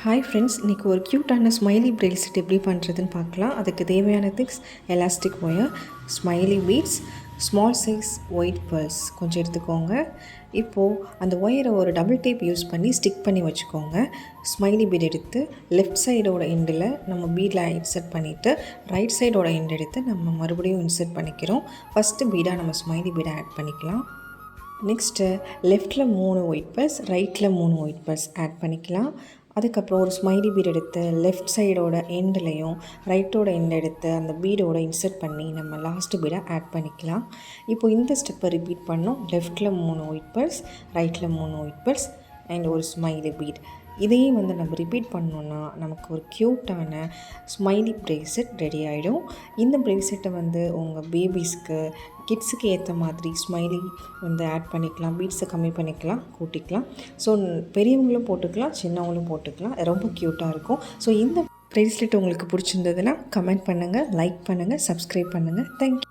Hi friends, இன்றைக்கி ஒரு க்யூட்டான ஸ்மைலி பிரேஸ்லெட் எப்படி பண்ணுறதுன்னு பார்க்கலாம். அதுக்கு தேவையான things elastic wire, smiley beads, small size white purse கொஞ்சம் எடுத்துக்கோங்க. இப்போது அந்த ஒயரை ஒரு டபுள் டேப் யூஸ் பண்ணி ஸ்டிக் பண்ணி வச்சுக்கோங்க. ஸ்மைலி பீட் எடுத்து லெஃப்ட் சைடோட எண்டில் நம்ம பீடில் இன்சர்ட் பண்ணிவிட்டு ரைட் சைடோட எண்ட் எடுத்து நம்ம மறுபடியும் இன்சர்ட் பண்ணிக்கிறோம். ஃபஸ்ட்டு பீடாக நம்ம ஸ்மைலி பீடை ஆட் பண்ணிக்கலாம். நெக்ஸ்ட்டு லெஃப்டில் 3 ஒயிட் பர்ஸ், ரைட்டில் 3 ஒயிட் பர்ஸ் ஆட் பண்ணிக்கலாம். அதுக்கப்புறம் ஒரு ஸ்மைலி பீட் எடுத்து லெஃப்ட் சைடோட எண்ட்லேயும் ரைட்டோட எண்ட் எடுத்து அந்த பீடோட இன்சர்ட் பண்ணி நம்ம லாஸ்ட்டு பீடை ஆட் பண்ணிக்கலாம். இப்போ இந்த ஸ்டெப்பை ரிப்பீட் பண்ணோம். லெஃப்டில் 3 ஒயிட் பர்ஸ், ரைட்டில் 3 ஒயிட் பர்ஸ் அண்ட் ஒரு ஸ்மைலி பீட். இதையும் நம்ம ரிப்பீட் பண்ணோன்னா நமக்கு ஒரு க்யூட்டான ஸ்மைலி பிரேஸ்லெட் ரெடி ஆகிடும். இந்த பிரேஸ்லெட்டை உங்கள் பேபிஸ்க்கு கிட்ஸுக்கு ஏற்ற மாதிரி ஸ்மைலி ஆட் பண்ணிக்கலாம். பீட்ஸை கம்மி பண்ணிக்கலாம், கூட்டிக்கலாம். ஸோ பெரியவங்களும் போட்டுக்கலாம், சின்னவங்களும் போட்டுக்கலாம். ரொம்ப க்யூட்டாக இருக்கும். ஸோ இந்த பிரேஸ்லெட் உங்களுக்கு பிடிச்சிருந்ததுன்னா கமெண்ட் பண்ணுங்கள், லைக் பண்ணுங்கள், சப்ஸ்கிரைப் பண்ணுங்கள். தேங்க்யூ.